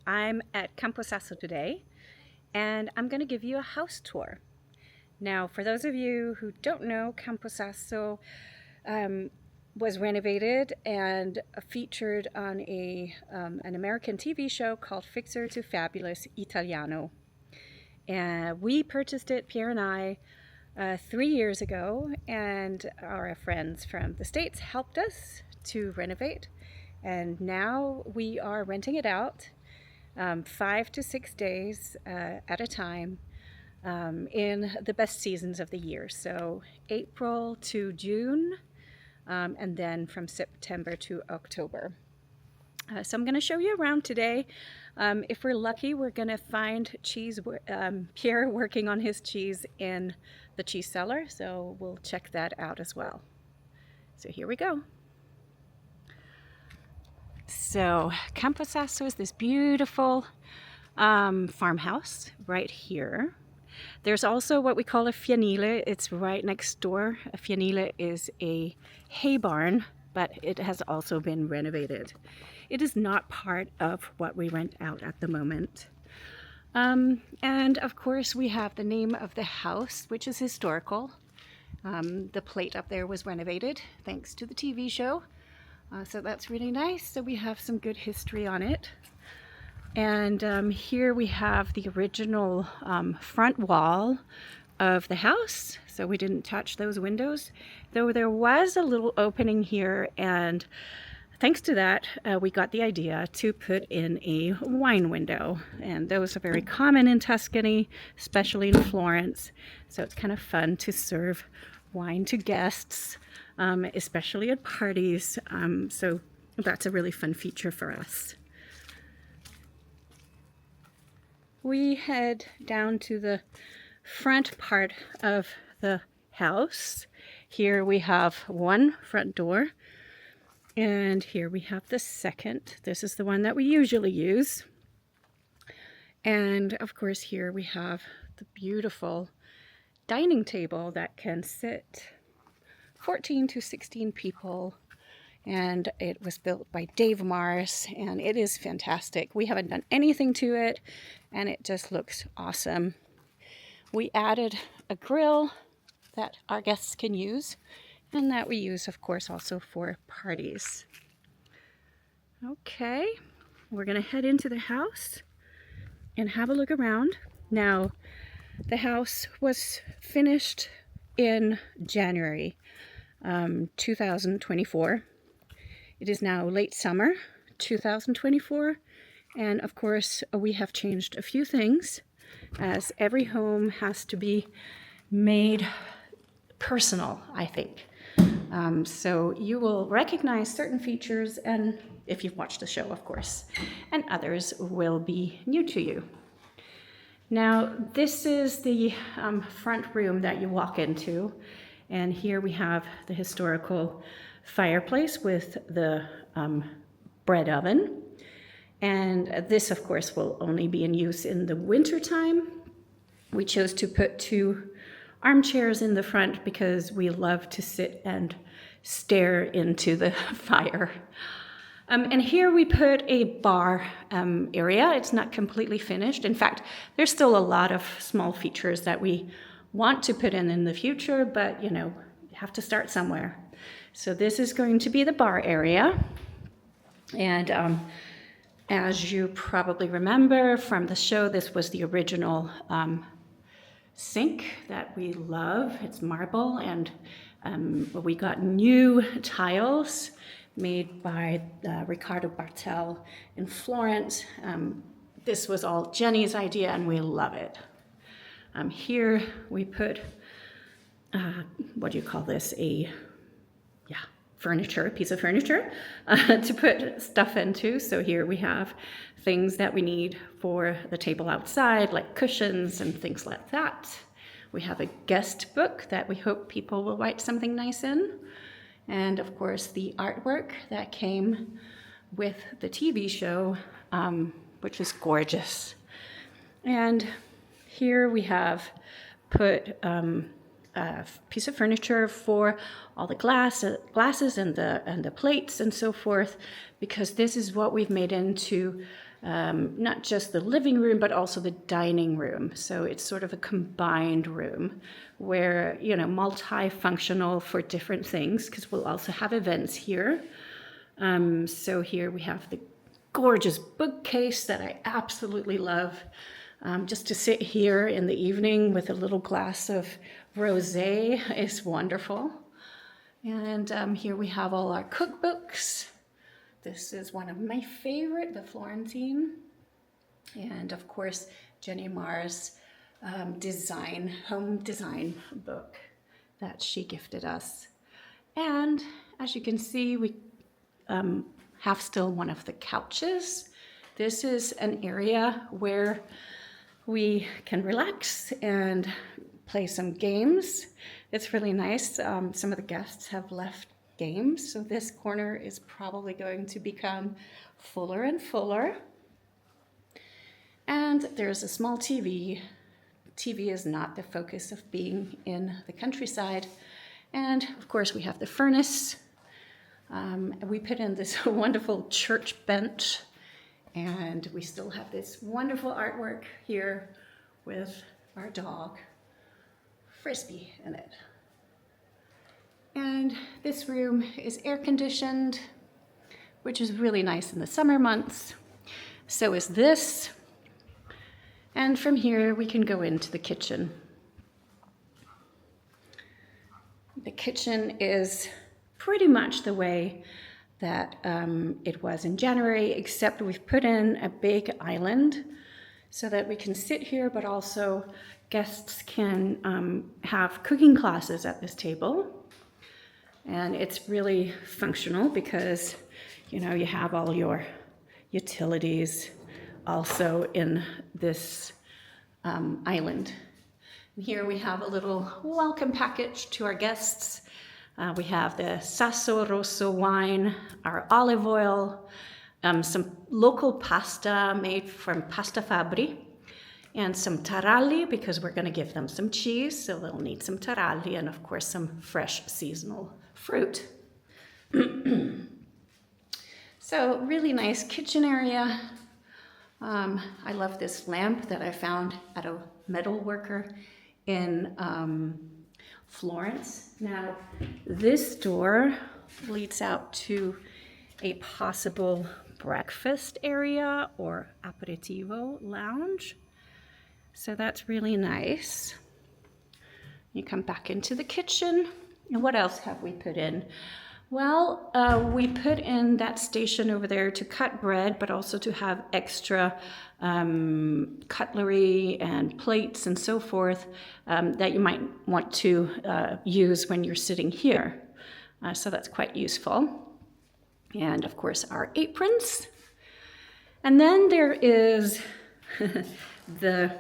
I'm at Campo Sasso today, and I'm going to give you a house tour. Now, for those of you who don't know, Campo Sasso um, was renovated and featured on an American TV show called Fixer to Fabulous Italiano. And we purchased it, Pierre and I, 3 years ago, and our friends from the States helped us to renovate. And now we are renting it out 5 to 6 days at a time in the best seasons of the year. So April to June, and then from September to October. So I'm going to show you around today. If we're lucky, we're going to find Pierre working on his cheese in the cheese cellar. So we'll check that out as well. So here we go. So Campo Sasso is this beautiful farmhouse right here. There's also what we call a fianile. It's right next door. A fianile is a hay barn, but it has also been renovated. It is not part of what we rent out at the moment. And of course we have the name of the house, which is historical. The plate up there was renovated thanks to the TV show. So that's really nice. So we have some good history on it. And here we have the original front wall of the house. So we didn't touch those windows, though there was a little opening here, and thanks to that, we got the idea to put in a wine window. And those are very common in Tuscany, especially in Florence. So it's kind of fun to serve wine to guests, especially at parties. So that's a really fun feature for us. We head down to the front part of the house. Here we have one front door, and here we have the second. This is the one that we usually use. And of course here we have the beautiful dining table that can sit 14 to 16 people. And it was built by Dave Mars, and it is fantastic. We haven't done anything to it, and it just looks awesome. We added a grill that our guests can use, and that we use, of course, also for parties. Okay, we're gonna head into the house and have a look around. Now, the house was finished in January 2024. It is now late summer 2024, and of course we have changed a few things, as every home has to be made personal, I think. So you will recognize certain features, and if you've watched the show, of course, and others will be new to you. Now, this is the front room that you walk into, and here we have the historical fireplace with the bread oven. And this, of course, will only be in use in the winter time. We chose to put 2 armchairs in the front because we love to sit and stare into the fire. And here we put a bar area. It's not completely finished. In fact, there's still a lot of small features that we want to put in the future, but you know, you have to start somewhere. So this is going to be the bar area. And as you probably remember from the show, this was the original sink that we love. It's marble, and we got new tiles made by Riccardo Bartel in Florence. This was all Jenny's idea, and we love it. Here we put, what do you call this? Furniture, a piece of furniture to put stuff into. So here we have things that we need for the table outside, like cushions and things like that. We have a guest book that we hope people will write something nice in. And of course, the artwork that came with the TV show, which is gorgeous. And here we have put a piece of furniture for all the glasses and the plates and so forth, because this is what we've made into not just the living room, but also the dining room. So it's sort of a combined room where, you know, multifunctional for different things, because we'll also have events here. So here we have the gorgeous bookcase that I absolutely love. Just to sit here in the evening with a little glass of rosé is wonderful. And here we have all our cookbooks. This is one of my favorite, the Florentine. And of course, Jenny Marr's home design book that she gifted us. And as you can see, we have still one of the couches. This is an area where we can relax and play some games. It's really nice. Some of the guests have left games, so this corner is probably going to become fuller and fuller. And there's a small TV. TV is not the focus of being in the countryside. And of course we have the furnace. We put in this wonderful church bench, and we still have this wonderful artwork here with our dog, Frisbee, in it. And this room is air conditioned, which is really nice in the summer months. So is this. And from here we can go into the kitchen. The kitchen is pretty much the way that it was in January, except we've put in a big island so that we can sit here, but also guests can have cooking classes at this table. And it's really functional because, you know, you have all your utilities also in this island. And here we have a little welcome package to our guests. We have the Sasso Rosso wine, our olive oil, some local pasta made from Pasta Fabri, and some taralli, because we're going to give them some cheese, so they'll need some taralli, and of course some fresh seasonal fruit. So really nice kitchen area. I love this lamp that I found at a metal worker in Florence. Now, this door leads out to a possible breakfast area or aperitivo lounge. So that's really nice. You come back into the kitchen. And what else have we put in? Well, we put in that station over there to cut bread, but also to have extra cutlery and plates and so forth that you might want to use when you're sitting here. So that's quite useful. And of course, our aprons. And then there is the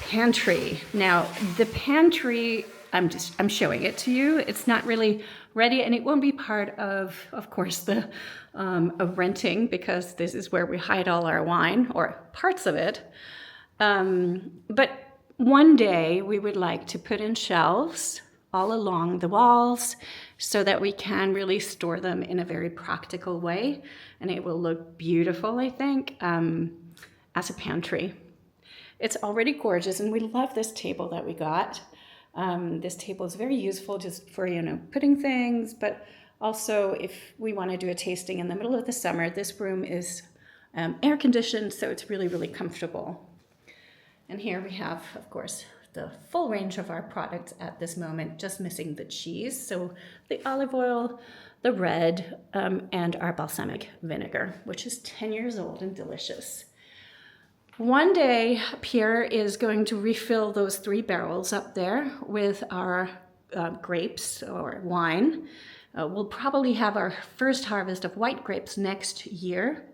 pantry. Now, the pantry, I'm showing it to you. It's not really ready, and it won't be part of course, the of renting, because this is where we hide all our wine, or parts of it. But one day we would like to put in shelves all along the walls so that we can really store them in a very practical way, and it will look beautiful, I think, as a pantry. It's already gorgeous, and we love this table that we got. This table is very useful just for, you know, putting things, but also if we want to do a tasting in the middle of the summer, this room is air conditioned, so it's really, really comfortable. And here we have, of course, the full range of our products at this moment, just missing the cheese. So the olive oil, the red, and our balsamic vinegar, which is 10 years old and delicious. One day, Pierre is going to refill those 3 barrels up there with our grapes or wine. We'll probably have our first harvest of white grapes next year.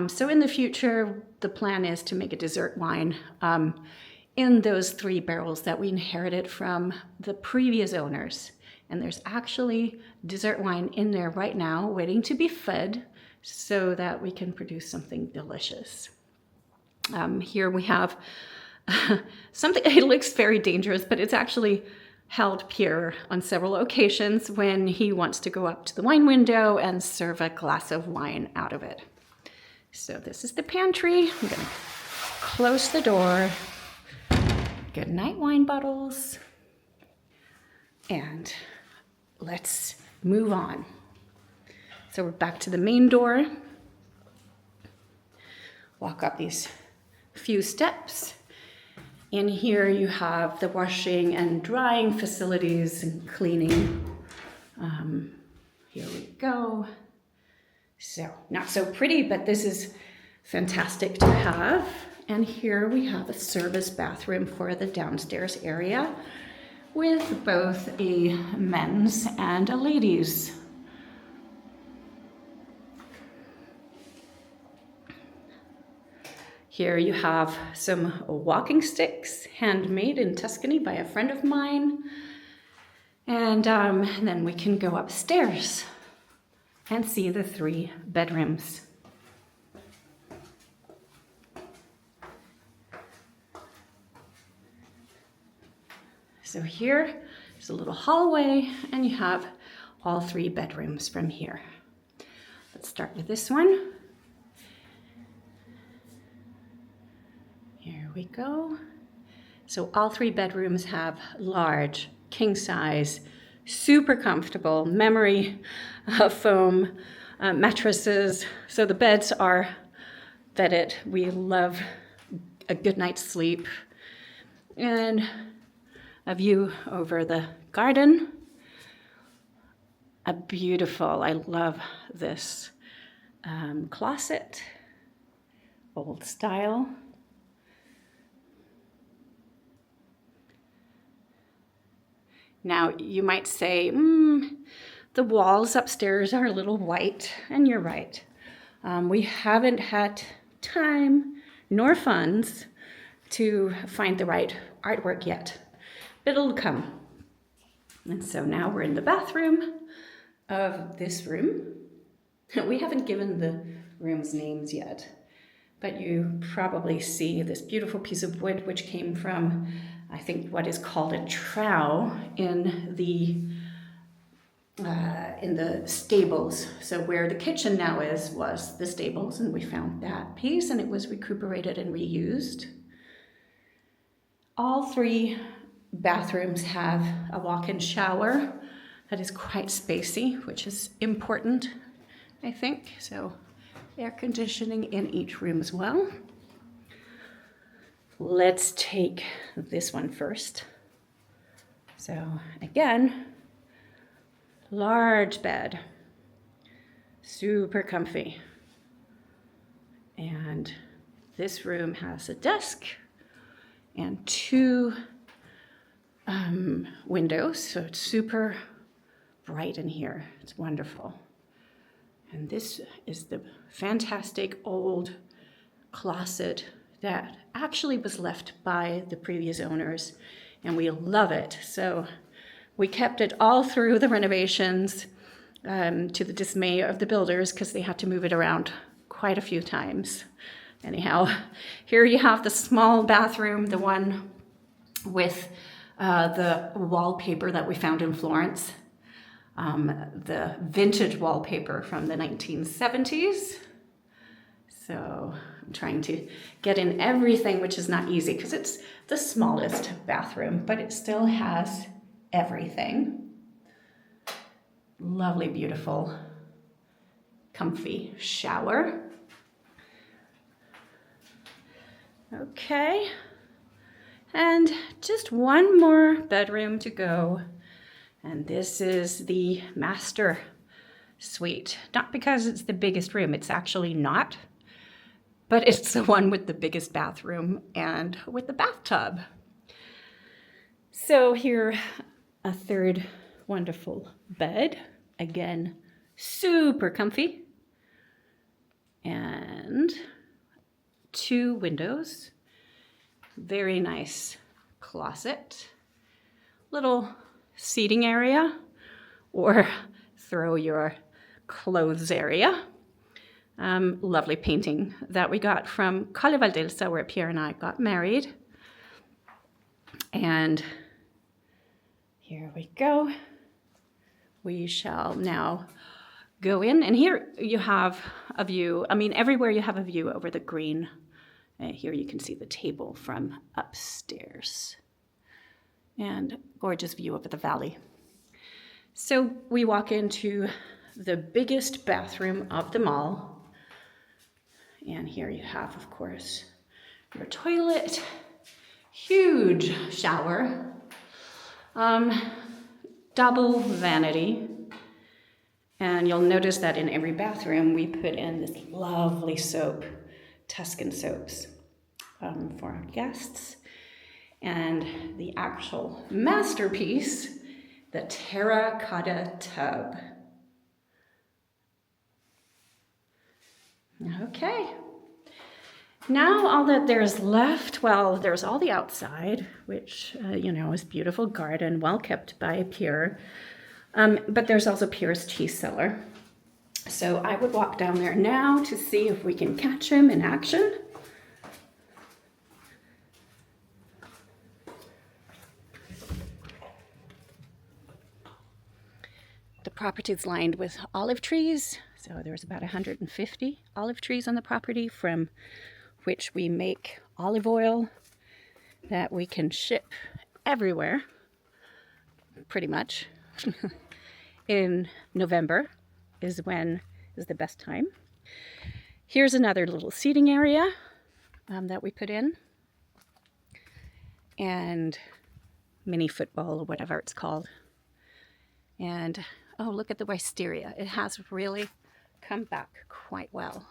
So in the future, the plan is to make a dessert wine in those 3 barrels that we inherited from the previous owners. And there's actually dessert wine in there right now waiting to be fed so that we can produce something delicious. Here we have something, it looks very dangerous, but it's actually held Pierre on several occasions when he wants to go up to the wine window and serve a glass of wine out of it. So this is the pantry. I'm gonna close the door. Good night wine bottles. And let's move on. So we're back to the main door. Walk up these few steps. In here you have the washing and drying facilities and cleaning. Here we go. So not so pretty, but this is fantastic to have. And here we have a service bathroom for the downstairs area with both a men's and a ladies. Here you have some walking sticks, handmade in Tuscany by a friend of mine. And then we can go upstairs and see the 3 bedrooms. So here is a little hallway, and you have all 3 bedrooms from here. Let's start with this one. Here we go. So all 3 bedrooms have large, king size, super comfortable memory foam mattresses. So the beds are vetted. We love a good night's sleep. And a view over the garden. I love this closet, old style. Now, you might say, the walls upstairs are a little white, and you're right. We haven't had time nor funds to find the right artwork yet, but it'll come. And so now we're in the bathroom of this room. We haven't given the rooms names yet, but you probably see this beautiful piece of wood which came from, I think, what is called a trowel in the stables. So where the kitchen now is was the stables, and we found that piece, and it was recuperated and reused. All 3 bathrooms have a walk-in shower that is quite spacey, which is important, I think. So air conditioning in each room as well. Let's take this one first. So again, large bed, super comfy. And this room has a desk and 2 windows, so it's super bright in here. It's wonderful. And this is the fantastic old closet that actually was left by the previous owners, and we love it. So we kept it all through the renovations, to the dismay of the builders, because they had to move it around quite a few times. Anyhow, here you have the small bathroom, the one with the wallpaper that we found in Florence, the vintage wallpaper from the 1970s. So I'm trying to get in everything, which is not easy because it's the smallest bathroom, but it still has everything. Lovely, beautiful, comfy shower. Okay, and just one more bedroom to go. And this is the master suite. Not because it's the biggest room, it's actually not, but it's the one with the biggest bathroom and with the bathtub. So here, a 3rd wonderful bed. Again, super comfy. And 2 windows. Very nice closet. Little seating area, or throw your clothes area. Lovely painting that we got from Colle Valdelsa, where Pierre and I got married. And here we go. We shall now go in, and here you have a view. I mean, everywhere you have a view over the green. Here you can see the table from upstairs. And gorgeous view over the valley. So we walk into the biggest bathroom of them all. And here you have, of course, your toilet, huge shower, double vanity. And you'll notice that in every bathroom we put in this lovely soap, Tuscan soaps for our guests. And the actual masterpiece, the terracotta tub. Okay. Now all that there's left, well, there's all the outside, which, is beautiful garden, well kept by Pierre. But there's also Pierre's cheese cellar. So I would walk down there now to see if we can catch him in action. The property is lined with olive trees. So there's about 150 olive trees on the property, from which we make olive oil that we can ship everywhere, pretty much. In November is the best time. Here's another little seating area that we put in, and mini football or whatever it's called. And oh, look at the wisteria. It has really come back quite well.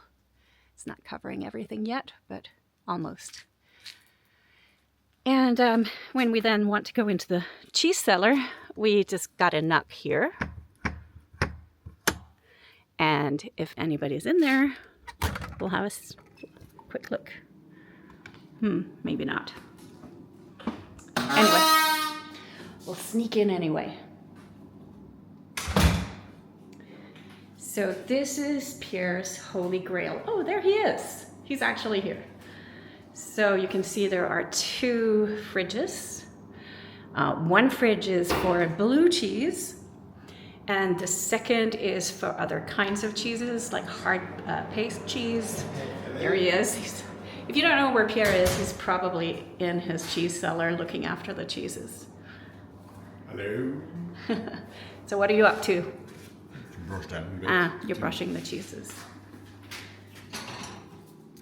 It's not covering everything yet, but almost. And when we then want to go into the cheese cellar, we just got a knock here. And if anybody's in there, we'll have a quick look. Maybe not. Anyway, we'll sneak in anyway. So this is Pierre's Holy Grail. Oh, there he is. He's actually here. So you can see there are 2 fridges. One fridge is for blue cheese, and the second is for other kinds of cheeses, like hard paste cheese. There he is. If you don't know where Pierre is, he's probably in his cheese cellar looking after the cheeses. Hello. So what are you up to? Brush them. You're brushing the cheeses.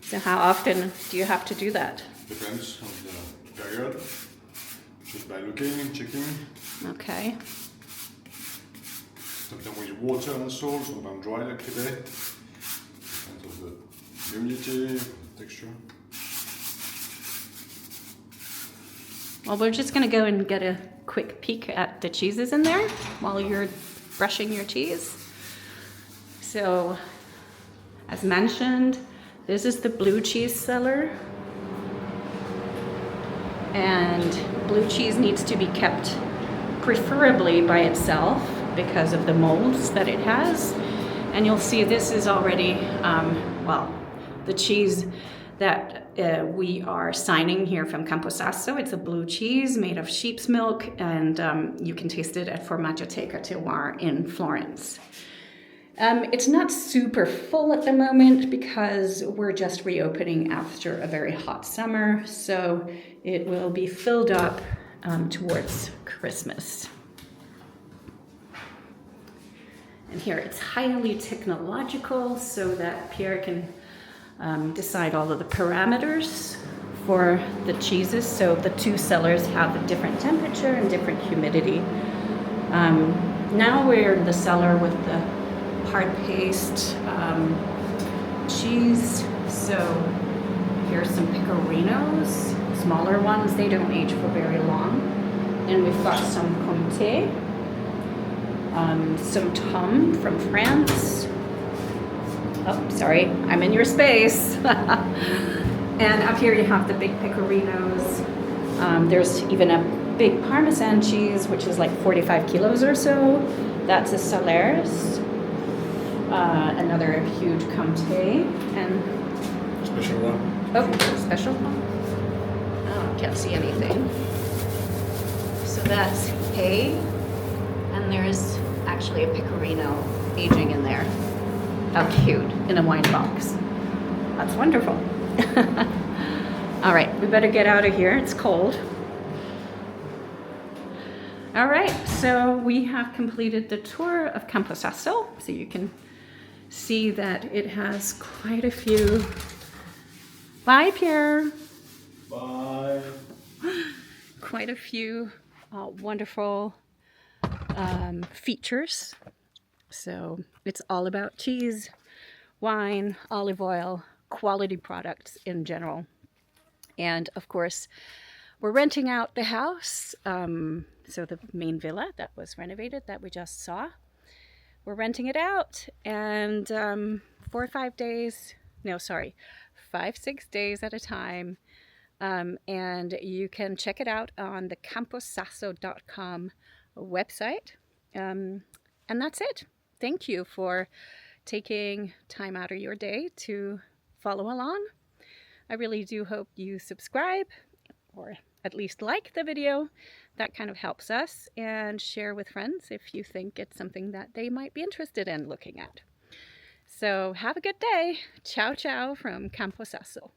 So how often do you have to do that? Depends on the period. Just by looking and checking. Okay. Sometimes with water and salt, sometimes dry like today. Depends on the humidity, the texture. Well, we're just going to go and get a quick peek at the cheeses in there while you're brushing your cheese. So, as mentioned, this is the blue cheese cellar. And blue cheese needs to be kept preferably by itself because of the molds that it has. And you'll see this is already, the cheese that we are signing here from Campo Sasso. It's a blue cheese made of sheep's milk, and you can taste it at Formaggioteca Terroir in Florence. It's not super full at the moment because we're just reopening after a very hot summer, so it will be filled up towards Christmas. And here it's highly technological so that Pierre can decide all of the parameters for the cheeses. So the 2 cellars have a different temperature and different humidity. Now we're in the cellar with the hard paste cheese. So here's some pecorinos, smaller ones. They don't age for very long. And we've got some comté, some Tom from France. Oh, sorry, I'm in your space. And up here you have the big pecorinos. There's even a big Parmesan cheese, which is like 45 kilos or so. That's a Solaris. Another huge comté. And Special one. oh, special one. Oh, can't see anything. So that's hay, and there's actually a pecorino aging in there. How cute, in a wine box. That's wonderful. All right, we better get out of here. It's cold. All right, so we have completed the tour of Campo Sasso. So you can see that it has quite a few. Bye, Pierre. Bye. Quite a few wonderful features. So it's all about cheese, wine, olive oil, quality products in general. And of course, we're renting out the house. So the main villa that was renovated that we just saw, we're renting it out, and 4 or 5 days, no, sorry, 5-6 days at a time. And you can check it out on the camposasso.com website. And that's it. Thank you for taking time out of your day to follow along. I really do hope you subscribe or at least like the video. That kind of helps us, and share with friends if you think it's something that they might be interested in looking at. So have a good day. Ciao, ciao from Campo Sasso.